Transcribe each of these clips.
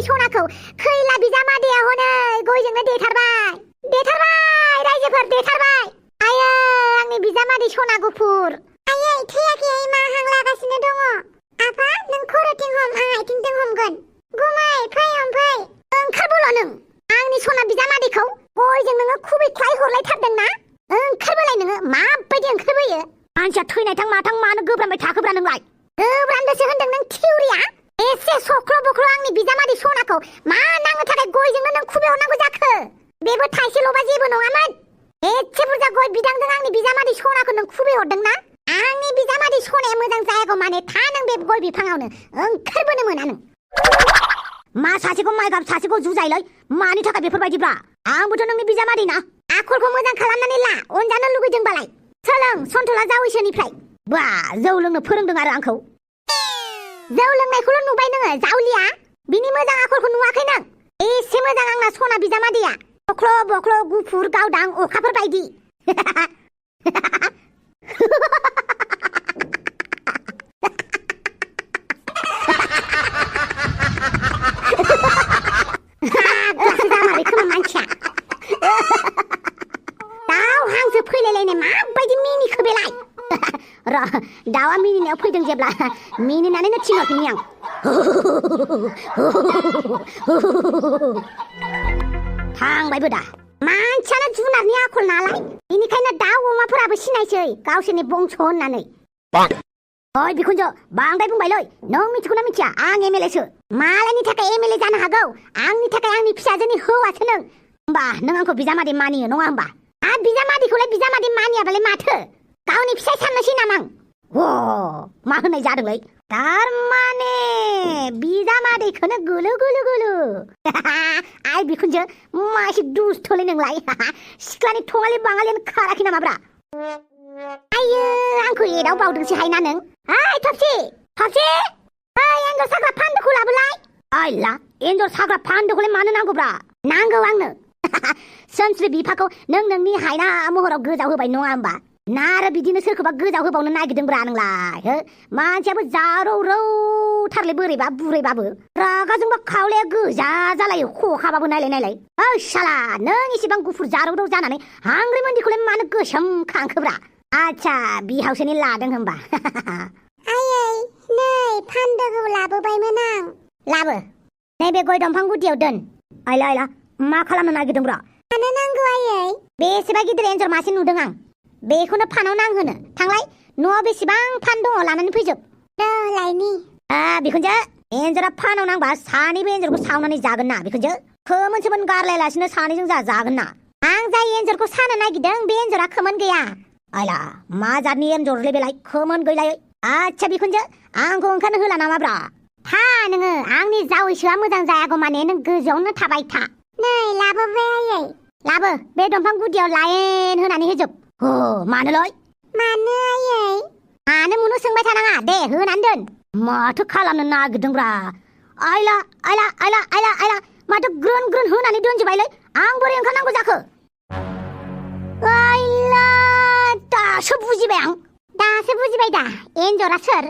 सनाखौ खैला बिजामादैया हनै गयजोंनो देथारबाय रायजोफोर देथारबाय। आयै आंनि बिजामादै सना गुफुर। आयै थैयाखै मा हां लागासिनो दङ। आफा नों खर'थिं हम आं आथिंथिं हमगोन। गुमै फै हमफै। ओंखारबोल' नों आंनि सना बिजामादैखौ गयजों नोङो खुबैख्लाय हरलायथारदों ना? ओंखारबोलाय नोङो माबायदि ओंखारबोयो? मानसिया थैनायथां माथां मानो गोब्रामबाय थाखोब्रा नोंलाय? गोब्रामदोसो होनदों नों थिउरिया। एसे सख्ल' बख्ल' आंनि बिजामादै सनाखौ मा नांनो थाखाय गयजोंनो नों खुबै हरनांगौ जाखो? बेबो थाइसेल'बा जेबो नङामोन। एसे बुरजा गय बिदांजों आंनि बिजामादै सनाखौ नों खुबै हरदों ना? आंनि बिजामादै सनाया मोजां जायागौ माने था नों बे गय बिफाङावनो ओंखारबोनो मोना नों। मा सासेखौ माइगाब सासेखौ जुजायलै मानि थाखाय बेफोरबायदिब्रा? आंबोथ' नोंनि बिजामादै ना। आखलखौ मोजां खालामनानै ला अनजानो लुगैदोंबालाय। सोलों सन्थला जावैसोनिफ्राय। बा जौ लोंनो फोरोंदों आरो आंखौ। जौ लोंनायखौल' नुबाय नोङो जावलिया। बिनि मोजां आखलखौ नुवाखै नों? एसे मोजां आंना सना बिजामादैया। बख्ल' बख्ल' गुफुर गावदां अखाफोर बायदि। मानसिया दाउ हांसो फैलायलायनाय माबायदि मिनिखो बेलाय? र' दाउआ मिनिनायाव फैदों जेब्ला मिनिनानैनो थिनहरफिनि आं। थांबायबो दा। मानसियानो जुनारनि आखल नालाय बेनिखायनो दाउ अमाफोराबो सिनायसै गावसोरनि बंस' होननानै। ओइ बिखुनजो बांद्राय बुंबायलै। नों मिथिगौना मिथिया आं एमएलएसो। मालायनि थाखाय एमएलए जानो हागौ आंनि थाखाय आंनि फिसाजोनि हौवासो नों। होमबा नों आंखौ बिजामादै मानियो नङा होमबा? बिजामादैखौलाय बिजामादै मानियाबालाय माथो? गावनि फिसाय साननोसै नामा आं? मा होननाय जादोंलै? थारमाने बिजामादैखौनो गोलो गोलो गोलो। आइ बिखुनजो मा एसे दुस्थ'लै नोंलाय? सिख्लानि थङालि बाङालियानो खाराखै नामाब्रा? आयो आंखौ एदाव बावदोंसोहाय ना नों? ओइ थफसि ओइ एन्जर साग्रा फान्दोखौ लाबोलाय। आइला एन्जर साग्रा फान्दोखौलाय मानो नांगौब्रा? नांगौ आंनो। सोनस्रि बिफाखौ नों नोंनि हायना महराव गोजाव होबाय नङा होमबा? ना आरो बिदिनो सोरखौबा गोजाव होबावनो नागिरदोंब्रा नोंलाय? मानसियाबो जारौ रौथारलै बोरैबा बुरैबाबो। रागाजोंबा खावलाया गोजा जालायो खखाबाबो नायलाय। ओइ साला नों इसेबां गुफुर जारौ रौ जानानै हांग्रि मोन्दिखौलाय मानो गोसोम खांखोब्रा? आच्छा बिहावसोनि लादों होमबा। आयै नै फान्दोखौ लाबोबायमोन आं। लाबो नैबे गय दंफां गुदियाव दोन। आइला मा खालामनो नागिरदोंब्रा? मानो नांगौ आयै? बेसेबा गिदिर एन्जर मासे नुदों आं। बेखौनो फानाव नांहोनो। थांलाय न'आव बेसेबां फान दङ लानानै फैजोब। लायनि। बिखुनजो एन्जरा फानाव नांबा सानैबो एन्जरखौ सावनानै जागोन ना बिखुनजो? खोमोन गारलायलासिनो सानैजों जागोन ना? आं जाय एन्जरखौ सानो नागिरदों बे एन्जरा खोमोन गैया। आइला मा जातनि एन्जरलै बेलाय खोमोन गैलायै? आच्छा बिखुनजो आंखौ ओंखारनो होला नामाब्रा? था नोङो आंनि जावैसोआ मोजां जायागौ माने नों गोजौआवनो थाबाय था। नै लाबोबाय आयै। लाबो बे दंफां गुदियाव लाइन होनानै होजोब। मानोलै? मानो आयै? मानो मुनो सोंबाय थानाङा दे होनानै दोन। माथो खालामनो नागिरदोंब्रा? आइला माथो ग्रोन होनानै दोनजोबबायलै। आं बोरै ओंखारनांगौ जाखो? आइला दासो बुजिबाय आं। दासो बुजिबाय दा एन्जरा सोर?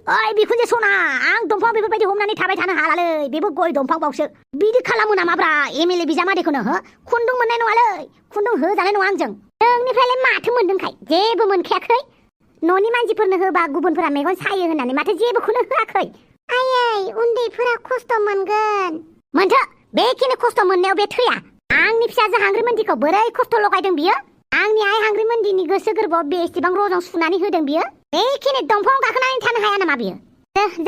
ओइ बिखुनजो सना आं दंफां बेफोरबायदि हमनानै थाबाय थानो हालालै। बेबो गय दंफां बावसो। बिदि खालामो नामाब्रा एमएलए बिजामादैखौनो? खुन्दुं मोननाय नङालै। खुन्दुं होजानाय नङा आंजों। नोंनिफ्रायलाय माथो मोनदोंखाय? जेबो मोनखायाखै। न'नि मानसिफोरनो होबा गुबुनफोरा मेगन सायो होननानै माथो जेबोखौनो होआखै। आयै उन्दैफोरा खस्थ' मोनगोन। मोनथो बेखिनि खस्थ' मोननायाव बे थैया। आंनि फिसाजो हांग्रिमोन्दिखौ बोरै खस्थ' लगायदों बियो? आंनि आइ हांग्रिमोन्दिनि गोसो गोरबोआव बेसेबां रजं सुनानै होदों बियो? बेखिनि दंफाङाव गाखोनानै थानो हाया नामा बियो?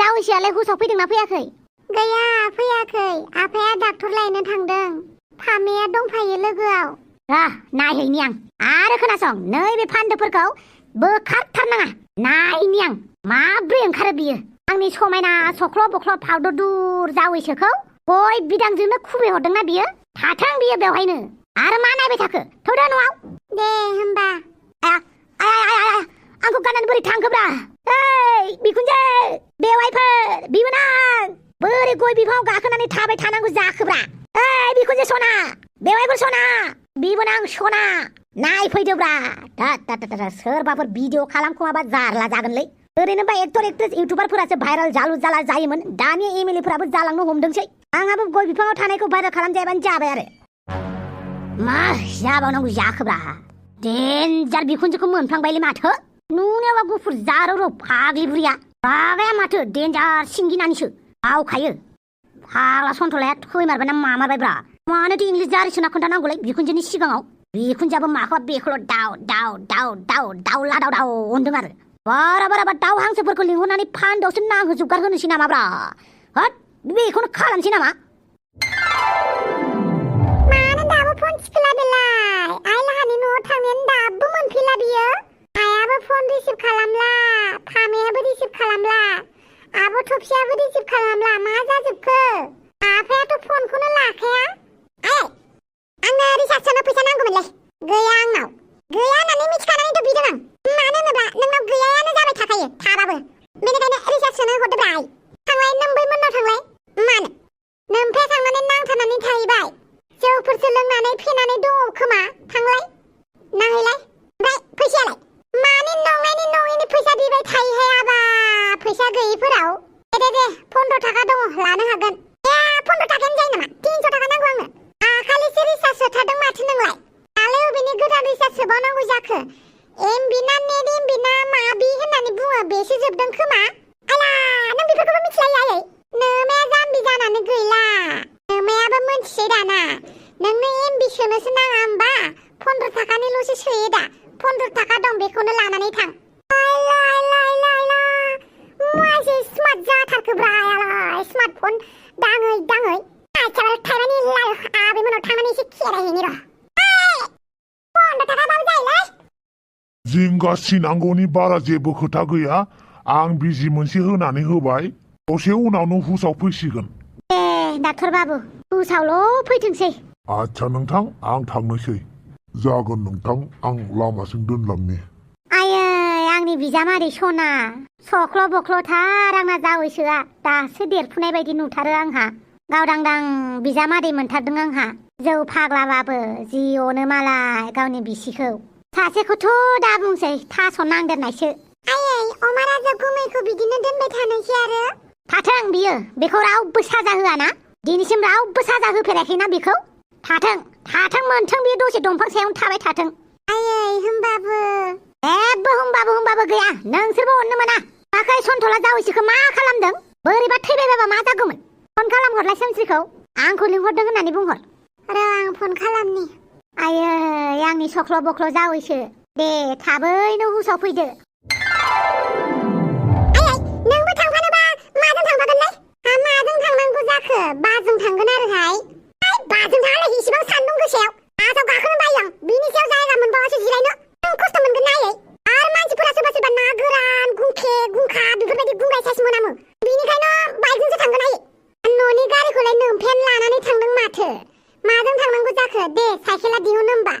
जावैसोआलाय हुसाव फैदोंना फैयाखै? गैया फैयाखै। आफाया डाक्टर लायनो थांदों। फामेया दंफायो लोगोआव। नायहैनि आं। आरो खोनासं नैबे फान्दोफोरखौ बोखारथारनाङा। नायनि आं माब्रै ओंखारो बियो। आंनि समायना सख्ल' बख्ल' फावदर दुर जावैसोखौ गय बिदांजोंनो खुबै हरदोंना बियो? थाथों बियो बेवहायनो। आरो मा नायबाय थाखो? थौदो न'आव। दे होमबा। आंखौ गाननानै बोरै थांखोब्रा? ओइ बिखुनजो बेवाइफोर बिबोनां बोरै गय बिफाङाव गाखोनानै थाबाय थानांगौ जाखोब्रा? ओइ बिखुनजो सना बेवाइफोर सना बिबोनां सना नायफैदोब्रा। सोरबाफोर भिडिअ खालामखुमाबा जारला जागोनलै। ओरैनोबा एक्टर एक्ट्रेस इउटुबारफोरासो भाइरेल जालु जाला जायोमोन दानिया एमएलएफोराबो जालांनो हमदोंसै आंहाबो गय बिफाङाव थानायखौ भाइरेल खालामजायाबानो जाबाय आरो मा जाबावनांगौ जाखोब्रा डेन्जार बिखुनजोखौ मोनफ्लांबायलै माथो नुनायावबा गुफुर जारौ फाग्लि बुरिया रागाया माथो डेन्जार सिंगिनानैसो बावखायो फाग्ला सन्थलाया थैमारबाय ना मामारबायब्रा मानोथो इंलिस जारि सोना खोन्थानांगौलै बिखुनजोनि सिगाङाव बिखुनजोआबो माखौबा बेखौल' दाउ दाउ दाउ दाउ दाउला दाउ दाउ होनदों आरो बारा दाउ हांसोफोरखौ लिंहरनानै फान्दावसो नांहोजोबगार होनोसै नामाब्रा हट बेखौनो खालामसै नामा मानो दाबो फन थिखोला बेलाय आइ लाहानि न'आव थांनायानो दाबो मोनफैला बियो आइयाबो फन रिसिभ खालामला फामेयाबो रिसिभ खालामला आब' थफियाबो रिसिभ खालामला मा जाजोबखो आफायाथ' फनखौनो लाखाया आइ आंनो रिसार्ज सोनो फैसा नांगौमोनलै गैया आंनाव गैया होननानै मिथिखानानैथ' बिदों आं मानो होनोब्ला नोंनाव गैयायानो जाबाय थाखायो थाबाबो बेनिखायनो रिसार्ज सोनो हरदोब्रा आइ थांलाय नोंबैमोननाव थांलाय मानो नोमफाया थांनानै नांथानानै थाहैबाय जौफोरसो लोंनानै फेनानै दङ खोमा थांलाय नाहैलाय ओमफ्राय फैसायालाय मानि नंनायनि नङैनि फैसा बिबाय थायोहाय आबा फैसा गैयिफोराव दे 15 थाखा दङ लानो हागोन 15 थाखायानो जायो नामा 300 थाखा नांगौ आंनो दाखालिसो रिसार्ज सोथारदों माथो नोंलाय दालाय अबेनि गोदान रिसार्ज सोबावनांगौ जाखो एमबि ना नेट एमबि ना माबि होननानै बुङो बेसो जोबदों खोमा आला नों बेफोरखौबो मिथिलायो आयै नोमाया जाम्बि जानानै गैला नोमायाबो मोनथिसै दाना नोंनो एमबि सोनोसो नाङा होमबा 15 थाखानिल'सो सोयो दा 15 थाखा दं बेखौनो लानानै थां मासे स्मार्ट जाथारखोब्रा आयालाय स्मार्टफन दाङै आथिखाल थाइबानि आबैमोनाव थांनानै एसे खेरायहैनि र' 15 थाखा बाबो जायोलै जिंगा सिनांगौनि बारा जेबो खोथा गैया आं बिजि मोनसे होनानै होबाय दसे उनावनो हुसाव फैसिगोन डाक्टर बाबु हुसावल' फैथोंसै आच्छा नोंथां आं थांनोसै जागोन नोंथां आं लामासिम दोनलांनि आयै आंनि बिजामादै सना सख्ल' बख्ल'थार आंना जावैसोआ दासो देरफुनाय बायदि नुथारो आंहा गावदांदां बिजामादै मोनथारदों आंहा जौ फाग्लाबाबो जि अनो मालाय गावनि बिसिखौ सासेखौथ' दा बुंसै थास' नांदेरनायसो आयै अमा राजा गुमैखौ बिदिनो दोनबाय थानोसै आरो थाथों बियो बेखौ रावबो साजा होआना दिनैसिम रावबो साजा होफेराखैना बेखौ थाथों मोनथों बियो दसे दंफां सायावनो थाबाय थाथों आयै होमबाबो जेबो होमबाबो गैया नोंसोरबो अननो मोना आखाय सन्थला जावैसोखौ मा खालामदों बोरैबा थैबायबाबा मा जागौमोन फन खालामहरलाय सोमस्रिखौ आंखौ लिंहरदों होननानै बुंहर र' आं फन खालामनि आयै आंनि सख्ल' बख्ल' जावैसो दे थाबैनो हुसाव फैदो आयै नोंबो थांफानोबा माजों थांफागोनलाय माजों थांनांगौ जाखो बाजों थांगोन आरोहाय बाजों थाङालाय इसेबां सान्दुं गोसायाव बासाव गाखोनो बायो आं बिनि सायाव जायगा मोनबावासो जिरायनो नों खस्थ' मोनगोन ना आयै आरो मानसिफोरा सोरबा ना गोरान गुंखे गुंखा बेफोरबायदि गुंगायसासो मोनामो बिनिखायनो बाइकजोंसो थांगोन आयै न'नि गारिखौलाय नोमफेन लानानै थांदों माथो माजों थांनांगौ जाखो दे साइकेला दिहुन होमबा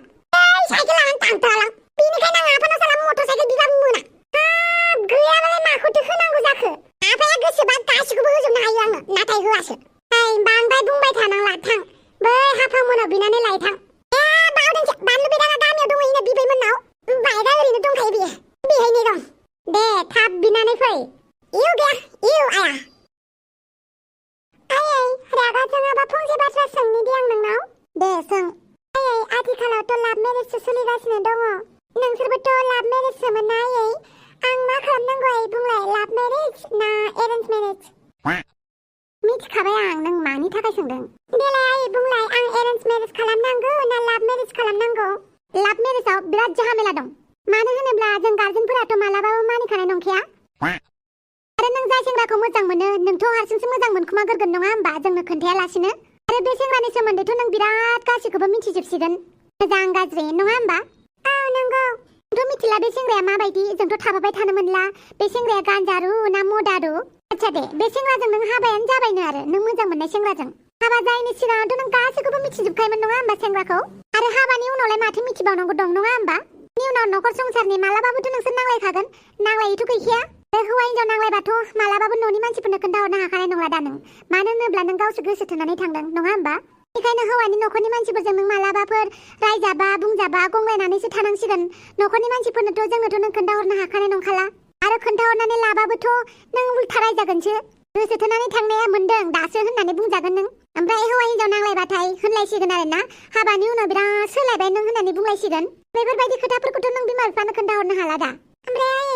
साइकेल लानानै थांथारालां बेनिखायनो आं आफानाव साला मटर साइकेल बिबाबो मोना गैयाबालाय माखौथो होनांगौ जाखो आफाया गोसोबा गासिखौबो होजोबनो हायो आङो नाथाय होआसो बांद्राय बुंबाय थानांला थां बै हाफां मोनाव बिनानै लायथां बावदोंसो बानलु बिदाङा गामियाव दंहैनो बिबैमोननाव बाइकआ ओरैनो दंखायो बियो बेहायनो दं दे थाब बिनानै फै इउ गैया इउ आया आयै रागा जोङाबा फंसे बाथ्रा सोंनिदि आं नोंनाव दे सों आयै आथिखालावथ' लाभ मेरेजसो सोलिगासिनो दङ नोंसोरबोथ' लाभ मेरेजसोमोन ना आयै आं मा खालामनांगौ आयै बुंलाय लाभ मेरेज ना एरेन्ज मेरेज मिथिखाबाय आं नों मानि थाखाय सोंदों देलाय आयै बुंलाय आं एरेन्ज मेरेज खालामनांगौ ना लाभ मेरेज खालामनांगौ लाभ मेरेजाव बिराद झामेला दं मानो होनोब्ला जों गार्जेनफोराथ' मालाबाबो मानिखानाय नंखाया आरो नों जाय सेंग्राखौ मोजां मोनो नोंथ' हारसिंसो मोजां मोनखुमागोरगोन नङा होमबा जोंनो खोन्थायालासिनो आरो बे सेंग्रानि सोमोन्दैथ' नों बिराद गासिखौबो मिथिजोबसिगोन मोजां गाज्रि नङा होमबा औ नंगौ जोंथ' मिथिला बे सेंग्राया माबायदि जोंथ' थाबाय थानो मोनला बे सेंग्राया गान्जारु ना मदारु आच्छा दे बे सेंग्राजों नों हाबायानो जाबायनो आरो नों मोजां मोननाय सेंग्राजों हाबा जायैनि सिगाङावथ' नों गासैखौबो मिथिजोबखायोमोन नङा होमबा सेंग्राखौ आरो हाबानि उनावलाय माथो मिथिबावनांगौ दं नङा होमबा नि उनाव न'खर संसारनि मालाबाबोथ' नोंसोर नांलायखागोन नांलायैथ' गैखाया हौवा हिनजाव नांलायबाथ' मालाबाबो न'नि मानसिफोरनो खोन्थाहरनो हाखानाय नंला दा नों मानो होनोब्ला नों गावसो गोसो थोनानै थांदों नङा होमबा बेखायनो हौवानि न'खरनि मानसिफोरजों नों मालाबाफोर रायजाबा बुंजाबा गंग्लायनानैसो थानांसिगोन न'खरनि मानसिफोरनोथ' जोंनोथ' नों खोन्थाहरनो हाखानाय नंखाला आरो खोन्थाहरनानै लाबाबोथ' नों उल्था रायजागोनसो गोसो थोनानै थांनाया मोनदों दासो होननानै बुंजागोन नों ओमफ्राय हौवा हिनजाव नांलायबाथाय होनलायसिगोन आरोना हाबानि उनाव बिराद सोलायबाय नों होननानै बुंलायसिगोन बेफोरबायदि खोथाफोरखौथ' नों बिमा बिफानो खोन्थाहरनो हाला दा ओमफ्राय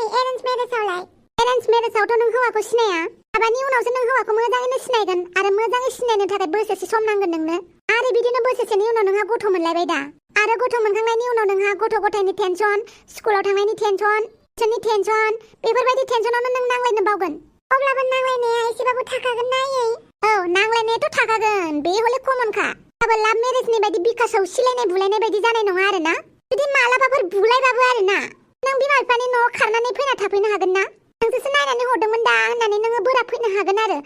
एरेन्ज मेरेजावथ' नों हौवाखौ सिनाया हाबानि उनावसो नों हौवाखौ मोजाङैनो सिनायगोन आरो मोजाङै सिनायनो थाखाय बोसोरसे सम नांगोन नोंनो आरो बिदिनो बोसोरसेनि उनाव नोंहा गथ' मोनलायबाय दा आरो गथ' मोनखांनायनि उनाव नोंहा गथ' गथायनि टेनसन स्कुलाव थांनायनि टेनसन टेनसन बेफोरबायदि टेनसनावनो नों नांलायनो बावगोन अब्लाबो नांलायनाया एसेबाबो थाखागोन ना औ नांलायनायाथ' थाखागोन बे हले कमनखा आरो लाभ मेरेजनि बायदि बिकासाव सिलायनाय बुलायनाय बायदि जानाय नङा आरोना जुदि मालाबाफोर बुलायबाबो आरोना नों बिमा बिफानि न'आव खारनानै फैना थाफैनो हागोन ना नोंसोरसो नायनानै हरदोंमोन दा होननानै नोङो बोराब फैनो हागोन आरो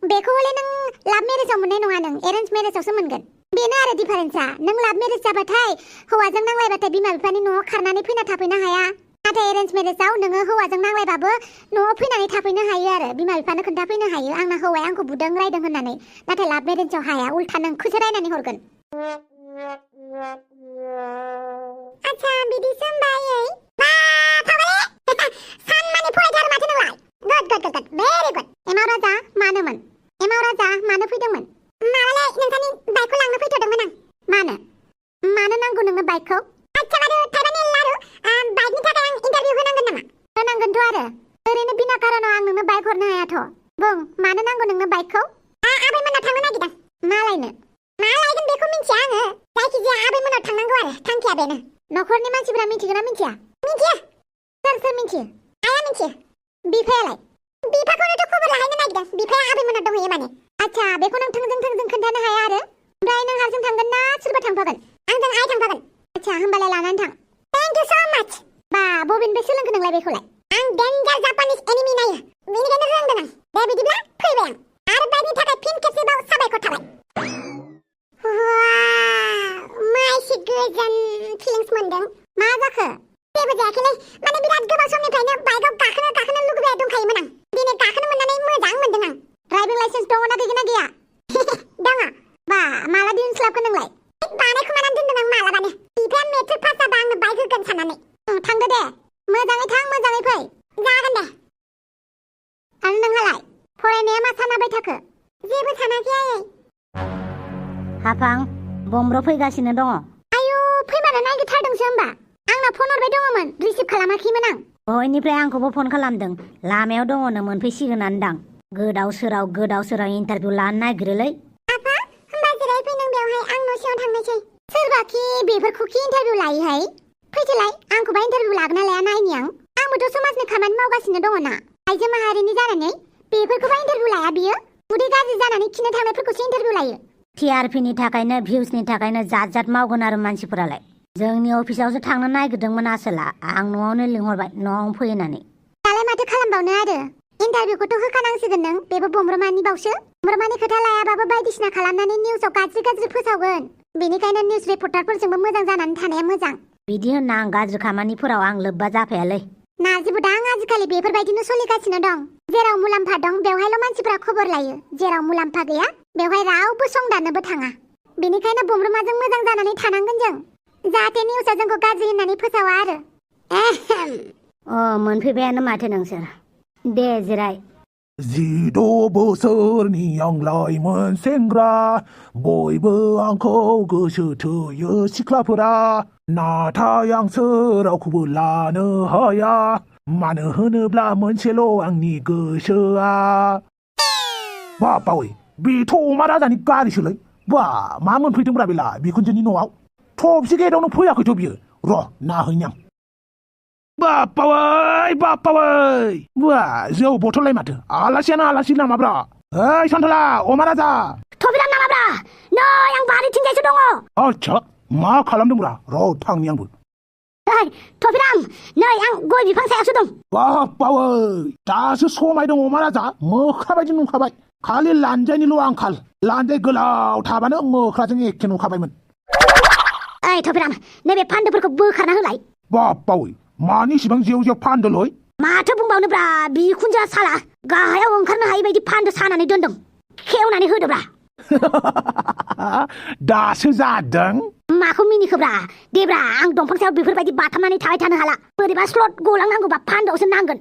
बेखौ हले नों लाभ मेरेजाव मोननाय नङा नों एरेन्ज मेरेजावसो मोनगोन बेनो आरो डिफारेन्सआ नों लाभ मेरेज जाबाथाय हौवाजों नांलायबाथाय बिमा बिफानि न'आव खारनानै फैना थाफैनो हाया नाथाय एरेन्ज मेरेजाव नोङो हौवाजों नांलायबाबो न'आव फैनानै थाफैनो हायो आरो बिमा बिफानो खोन्थाफैनो हायो आंना हौवाया आंखौ बुदों रायदों होननानै नाथाय लाभ मेरेजाव हाया उल्था नोंखौसो रायनानै हरगोन आच्छा बिदिसो होमबायै बा फागले सानमानि फरायथारो माथो नोंलाय गुड भेरि गुड एमाव राजा मानोमोन एमाव राजा मानो फैदोंमोन माबालाय नोंथांनि बाइकखौ लांनो फैथ'दोंमोन आं मानो नांगौ नोंनो बाइकखौ आच्छा बारु थाइबानि लारु बाइकनि थाखाय आं इन्टारभिउ होनांगोन नामा होनांगोनथ' आरो ओरैनो बिना कारनाव आं नोंनो बाइक हरनो हायाथ' बुं मानो नांगौ नोंनो बाइकखौ आबैमोनाव थांनो नागिरदों मा लायनो मा लायगोन बेखौ मिन्थिया आङो जायखिजाया आबैमोनाव थांनांगौ आरो थांखिया बेनो न'खरनि मानसिफोरा मिथिगोन ना मिथिया मिथिया सोर मिथियो आइया मिथियो बिफायालाय बिफाखौनोथ' खबर लाहैनो नागिरदों बिफाया आबैमोनाव दंहैयो माने आच्छा बेखौ नों थोंजों खोन्थानो हाया आरो ओमफ्राय नों हारसिं थांगोन ना सोरबा थांफागोन आंजों आइ थांफागोन आच्छा होमबालाय लानानै थां थेंक इउ स' माच बा बबेनिफ्राय सोलोंखो नोंलाय बेखौलाय आं डेन्जार जापानिस एनिमि नायो बेनिखायनो रोंदों आं दे बिदिब्ला फैबाय आं आरो बाइकनि थाखाय फिन खेबसेबाव साबायखर थाबाय मायसि गोजोन फिलिंस मोनदों मा जाखो जेबो जायाखैलै माने बिराद गोबाव समनिफ्रायनो बाइकआव गाखोनो लुगैबाय दंखायोमोन आं दिनै गाखोनो मोननानै मोजां मोनदों आं ड्राइभिं लाइसेन्स दङ ना गैया दङ बा माला दिहुनस्लाबखो नोंलाय बानायखुमानानै दोनदों आं मालाबानो बिफाया मेट्रिक पास जाबा आंनो बाइक होगोन साननानै थांदो दे मोजाङै थां मोजाङै फै जागोन दे आरो नोंहालाय फरायनाया मा सानाबाय थाखो जेबो सानाखै आयै हाफां बम्ब्र फैगासिनो दङ आयु फैमारा नायगिरथारदोंसो होमबा आंना फन हरबाय दङमोन रिसिभ खालामाखैमोन आं बयनिफ्राय आंखौबो फन खालामदों लामायाव दङनो मोनफैसिगोनानो दां गोदाव सोराव इन्टारभिउ लानो नागिरोलै आफा होमबा जिरायफै नों बेवहाय आं न' सिङाव थांनोसै सोरबाखि बेफोरखौखि इन्टारभिउ लायोहाय फैदोलाय आंखौबा इन्टारभिउ लागोन ना लाया नायनि आंबोथ' समाजनि खामानि मावगासिनो दङ ना आइजो माहारिनि जानानै बेफोरखौबा इन्टारभिउ लाया बियो उदै गाज्रि जानानै खिनो थांनायफोरखौसो इन्टारभिउ लायो टिआरपिनि थाखायनो भिउसनि थाखायनो जात मावगोन आरो मानसिफोरालाय जोंनि अफिसावसो थांनो नागिरदोंमोन आसोला आं न'आवनो लिंहरबाय न'आव फै होननानै दालाय माथो खालामबावनो आरो इन्टारभिउखौथ' होखानांसिगोन नों बेबो बम्ब्रमानि बावसो बम्ब्रमानि खोथा लायाबाबो बायदिसिना खालामनानै निउसाव गाज्रि फोसावगोन बेनिखायनो निउस रिपर्टारफोरजोंबो मोजां जानानै थानाया मोजां बिदि होनना आं गाज्रि खामानिफोराव आं लोब्बा जाफायालै नार्जिबोदां आजिखालि बेफोरबायदिनो सोलिगासिनो दं जेराव मुलाम्फा दं बेवहायल' मानसिफोरा खबर लायो जेराव मुलाम्फा गैया बेवहाय रावबो संदाननोबो थाङा बेनिखायनो बम्ब्रमाजों मोजां जानानै थानांगोन जों जाहाथे निउसआ जोंखौ गाज्रि होननानै फोसावा आरो मोनफैबायानो माथो नोंसोर दे जिराय 16 बोसोरनि आं लाइमोन सेंग्रा बयबो आंखौ गोसो थोयो सिख्लाफोरा नाथाय आंसो रावखौबो लानो हाया मानो होनोब्ला मोनसेल' आंनि गोसोआ बावै बेथ' अमा राजानि गारिसोलै बा मा मोनफैदोंब्रा बेलाय बिखुनजोनि न'आव थबसे गेटआवनो फैयाखैथ' बियो र' नाहैनि आं बाप्पावै बा जौ बथललाय माथो आलासियानो आलासि नामाब्रा ओइ सन्थला अमा राजा थबिराम नामाब्रा नै आं बारिथिंजायसो दङ आच्छा मा खालामदोंब्रा र' थांनि आंबो थबिराम नै आं गय बिफां सायावसो दं बाप्पावै दासो समाय दं अमा राजा मोख्रा बायदि नुखाबाय खालि लानजायनिल' आंखाल लानजाय गोलाव थाबानो मोख्राजों एखे नुखाबायमोन ओइ थबिराम नैबे फान्दोफोरखौ बोखारना होलाय बाप्पावै मानि इसिबां जेव फान्दोलै माथो बुंबावनोब्रा बिखुनजोआ साला गाहायाव ओंखारनो हायि बायदि फान्दो सानानै दोनदों खेवनानै होदोब्रा दासो जादों माखौ मिनिखोब्रा देब्रा आं दंफां सायाव बेफोरबायदि बाथाबनानै थाबाय थानो हाला बोरैबा स्लट गलांनांगौबा फान्दोआवसो नांगोन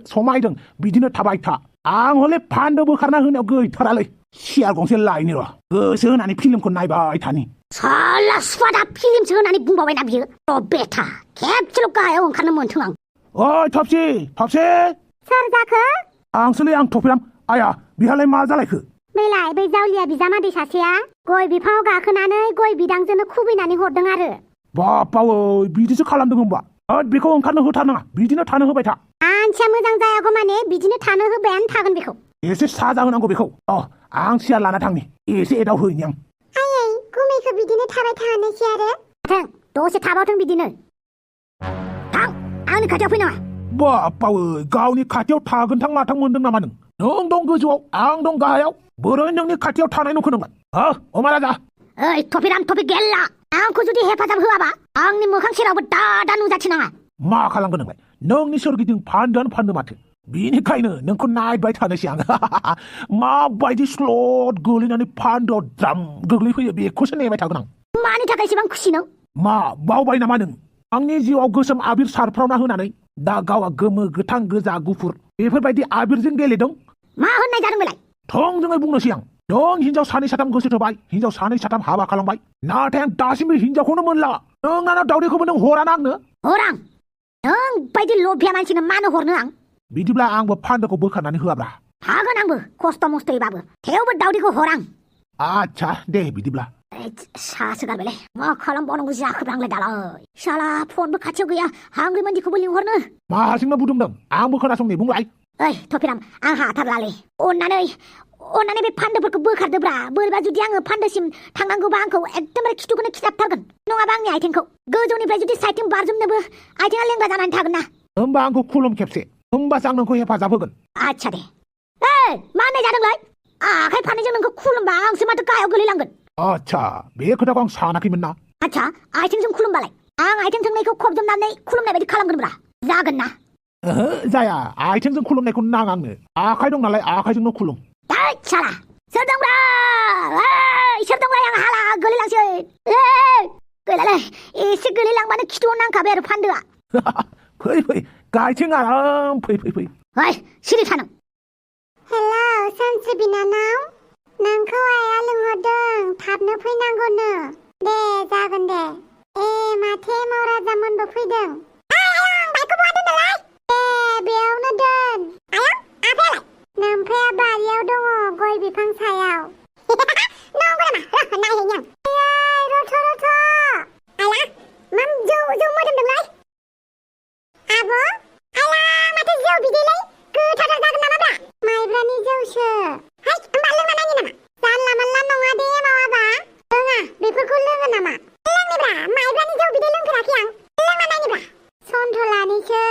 समायदों बिदिनो थाबाय था आं हले फान्दो बोखारना होनायाव गैथारालै सियार गंसे लायनो र' गोसो होनानै फिल्मखौ नायबाय थानि साला सुवादा फिल्मसो होनानै बुंबावबायना बियो बेथा खेबसेल' गाहायाव ओंखारनो मोन्थों आं ओइ थफसि सोर जाखो आंसोलै आं थफिराम आया बिहालाय मा जालायखो बेलाय बै जावलिया बिजामादै सासेया गय बिफाङाव गाखोनानै गय बिदांजोंनो खुबैनानै हरदों आरो बापावै बिदिसो खालामदों होनबा बेखौ ओंखारनो होथारनाङा बिदिनो थानो होबाय था मानसिया मोजां जायागौ माने बिदिनो थानो होबायानो थागोन बेखौ एसे साजा होनांगौ बेखौ आं सियार लाना थांनि एसे एदाव हैनि आं आयै गुमैखौ बिदिनो थाबाय थानोसै आरो थों दसे थाबावथों बिदिनो थां आंनि खाथियाव फैनाङा बापावै गावनि खाथियाव थागोन थां माथां मोनदों नामा नों दं गोजौआव आं दं गाहायाव बोरै नोंनि खाथियाव थानाय नुखो नोंलाय अमा राजा ओइ थफि गेलला आंखौ जुदि हेफाजाब होआबा आंनि मोखां सेरावबो दादा नुजाथिनाङा मा खालामगोन नोंलाय नोंनि सोरगिदिं फान्दोआनो फान्दो माथो बिनिखायनो नोंखौ नायबाय थानोसै आं माबायदि स्लट गोलैनानै फान्दोआव द्राम गोग्लैफैयो बेखौसो नेबाय थागोन आं मानि थाखाय एसेबां खुसि नों मा बावबाय नामा नों आंनि जिउआव गोसोम आबिर सारफ्रावना होनानै दा गावआ गोमो गोथां गोजा गुफुर बेफोरबायदि आबिरजों गेलेदों मा होननाय जादों बेलाय थोंजोङै बुंनोसै आं नों हिनजाव सानै साथाम गोसो थोबाय हिनजाव सानै साथाम हाबा खालामबाय नाथाय आं दासिमबो हिनजावखौनो मोनला नों आंनाव दावदैखौबो नों हराना आंनो हरां नों बायदि लभिया मानसिनो मानो हरनो आं बिदिब्ला आंबो फान्दोखौ बोखारनानै होआब्रा हागोन आंबो खस्थ' मस्थ'यैबाबो थेवबो दावदैखौ हरां आच्छा दे बिदिब्ला सासो गारबायलै मा खालामबावनांगौ जाखोब्रा आंलाय दालाय साला फनबो खाथियाव गैया हांग्रिमोनदिखौबो लिंहरनो मा हारसिंनो बुदुंदों आंबो खोनासंनि बुंलाय ओइ थफिराम आं हाथारलालै अननानै बे फान्दोफोरखौ बोखारदोब्रा बोरैबा जुदि आङो फान्दोसिम थांनांगौबा आंखौ एकदमबारे खिथुखौनो खिथाबथारगोन नङाबा आंनि आथिंखौ गोजौनिफ्राय जुदि साइथिं बारजुमनोबो आथिङा लेंग्रा जानानै थागोन ना होमबा आंखौ खुलुम खेबसे होमबासो आं नोंखौ हेफाजाब होगोन आच्छा दे मा होननाय जादोंलाय आखाइ फारनैजों नोंखौ खुलुमबा आंसो माथो गाहायाव गोलैलांगोन आच्छा बे खोथाखौ आं सानाखैमोन ना आच्छा आथिंजों खुलुमबालाय आं आथिं थोंनैखौ खबजोबनानै खुलुमनाय बायदि खालामगोनब्रा जागोन ना जाया आथिंजों खुलुमनायखौ नाङा आंनो आखाइ दं नालाय आखाइजोंनो खुलुम साला सोर दंब्रा सोर दंब्रा आं हाला गोलैलांसै गैलालै एसे गोलैलांबानो खिथुआव नांखाबाय आरो फान्दोआ फै गायथिं आराम फै ओइ सिरि था नों हेलौ सानस्रि बिनानाव नोंखौ आइया लिंहरदों थाबनो फैनांगौनो दे जागोन दे माथो मावराजामोनबो फैदों आयं बाइकखौ बहा दोनदोंलाय बेयावनो दोन आयं आफायालाय नोमफाया बारियाव दङ गय बिफां सायाव नंगौ नामा नायहैनि आं रथ' आइला मा जौ मोदोमदोंलाय आब' आइला माथो जौ बिदैलै गोथावथार जागोन नामाब्रा माइब्रानि जौसो है होमबा लोंना नायनि नामा जानला मानला नङा दे मावाबा लोङा बेफोरखौ लोङो नामा लोंनिब्रा माइब्रानि जौ बिदै लोंफेराखै आं लोंना नायनिब्रा सन्थ'लानिसो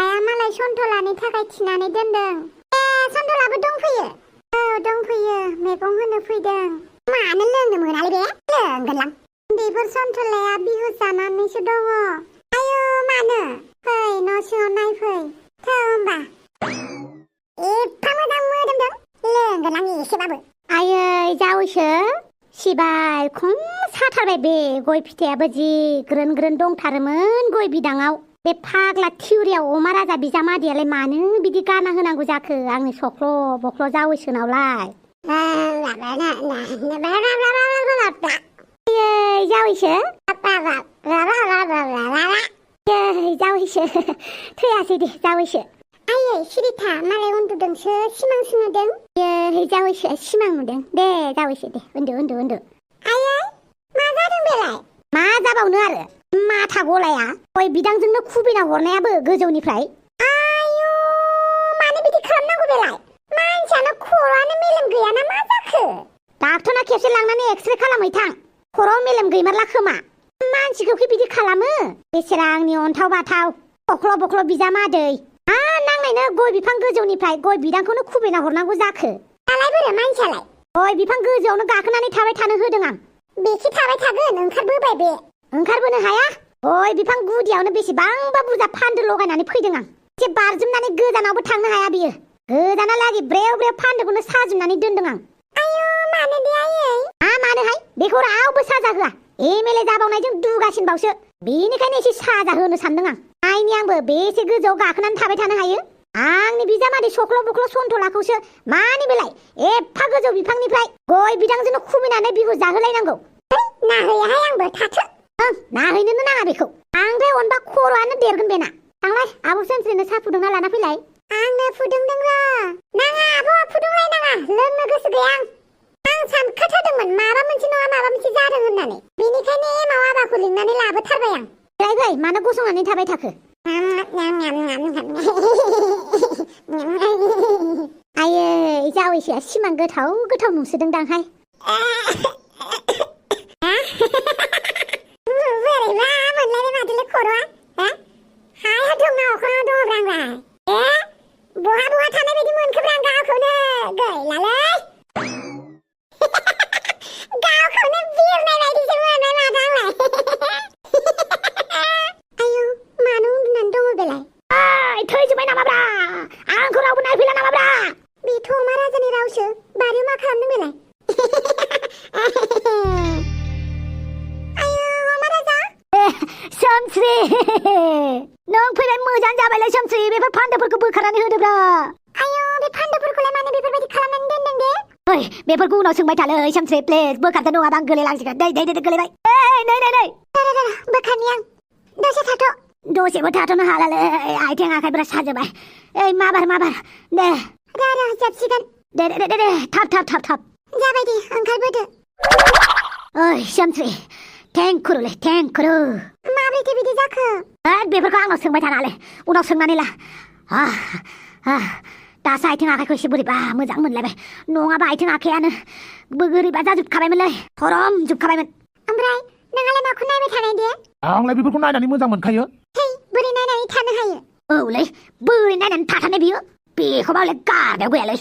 आइया मालाय सन्थ'लानि थाखाय थिनानै दोनदों सन्थ'लाबो दंफैयो दंफैयो मैगं होनो फैदों मानो लोंनो मोनालै बे लोंगोनलां बेफोर सन्थ'लाया बिहु जानानैसो दङ आयु मानो फै न' सिङाव नायफै थौ होमबा एफा मोजां मोदोमदों लोंगोन आं एसेबाबो आयै जावैसो सिबाय खम साथारबाय बे गय फिथाइयाबो जि ग्रोन दंथारोमोन गय बिदाङाव बे फाग्ला थिउरियाव अमा राजा बिजामादैयालाय मानो बिदि गारना होनांगौ जाखो आंनि सख्ल' बख्ल' जावैसोनावलाय जावैसो जावैसो थैयासै दे जावैसो आयै सिरिथा मालाय उन्दुदोंसो सिमांसो नुदों जावैसो सिमां नुदों दे जावैसो दे उन्दु आयै मा जादों बेलाय मा जाबावनो आरो माथा गलाया गय बिदांजोंनो खुबैना हरनायाबो गोजौनिफ्राय आयु मानो बिदि खालामनांगौ बेलाय मानसियानो खर'आनो मेलेम गैया ना मा जाखो डाक्टरना खेबसे लांनानै एक्सरे खालामहैथां खर'आव मेलेम गैमारला खोमा मानसिखौखि बिदि खालामो बेसेरा आंनि अन्थाव बाथाव बख्ल' बिजामादै नांनायनो गय बिफां गोजौनिफ्राय गय बिदांखौनो खुबैना हरनांगौ जाखो दालाय बोरै मानसियालाय गय बिफां गोजौआवनो गाखोनानै थाबाय थानो होदों आं बेखि थाबाय थागोन ओंखारबोबाय बे ओंखारबोनो हाया गय बिफां गुदियावनो बेसेबांबा बुरजा फान्दो लगायनानै फैदों आं एसे बारजुमनानै गोजानावबो थांनो हाया बियो गोजानालागै ब्रेव फान्दोखौनो साजुमनानै दोनदों आं मानो दे आयै मानोहाय बेखौ रावबो साजा होआ एमएलए जाबावनायजों दुगासिनबावसो बेनिखायनो एसे साजा होनो सानदों आं नायनि आंबो बेसे गोजौआव गाखोनानै थाबाय थानो हायो आंनि बिजामादै सख्ल' बख्ल' सन्थलाखौसो मानि बेलाय एफा गोजौ बिफांनिफ्राय गय बिदांजोंनो खुबैनानै बिहु जाहोलायनांगौ नाहैयाहाय आंबो थाथो नाहैनोनो नाङा बेखौ आंबो अनबा खर'आनो देरगोन बेना थांलाय आब' सोमस्रिनो साहा फुदुंना लाना फैलाय आंनो फुदुंदों र' नाङा आब' फुदुंलायनाङा लोंनो गोसो गैया आं सानखाथारदोंमोन माबा मोनसे नङा माबा मोनसे जादों होननानै बेनिखायनो एमाव आबाखौ लिंनानै लाबोथारबाय आं फै मानो गसंनानै थाबाय थाखो आयै जावैसोआ सिमां गोथाव गोथाव नुसोदोंदांहाय बोरैबा मोनलायबाय माथोलै खर'आ हाया दं ना अख्राङाव दङब्रा आंलाय बहा बहा थानाय बायदि मोनखोब्रा आं गावखौनो गैलालै गावखौनो बिरनाय बायदिसो मोनबाय माथो आंलाय आयौ मानो उन्दुनानै दङ बेलाय थैजोब्बाय नामाब्रा आंखौ रावबो नायफैला नामाब्रा बेथ' अमा राजानि रावसो बारियाव मा खालामदों बेलाय आयौ अमा राजा सोमस्रि नों फैबाय मोजां जाबायलाय सोमस्रि बेफोर फान्दोफोरखौ बोखारनानै होदोब्रा आयौ बे फान्दोफोरखौलाय मानो बेफोरबायदि खालामनानै दोनदों दे बेफोरखौ उनाव सोंबाय थालै सोमस्रि प्लिज बोखारदो नङाबा आं गोलैलांसिगोन दै गोलैबाय नै बोखारनि आं दसे थाथ' दसेबो थाथ'नो हालालै आथिं आखाइफोरा साजोबबाय माबार दे जोबसिगोन दे थाब जाबाय दे ओंखारबोदो सोमस्रि थेंकुरुलै थेंकुरु माब्रैथो बिदि जाखो बेफोरखौ आंनाव सोंबाय थानालै उनाव सोंनानै ला दासो आथिं आखाइखौ एसे बोरैबा मोजां मोनलायबाय नङाबा आथिं आखाइयानो बोरैबा जाजोबखाबायमोनलै थरम जोबखाबायमोन ओमफ्राय नोंहालाय माखौ नायबाय थानाय दे आंलाय बेफोरखौ नायनानै मोजां मोनखायो बोरै नायनानै थानो हायो औलै बोरै नायनानै थाथारनाय बियो बेखौबालाय गारबायाव गैयालै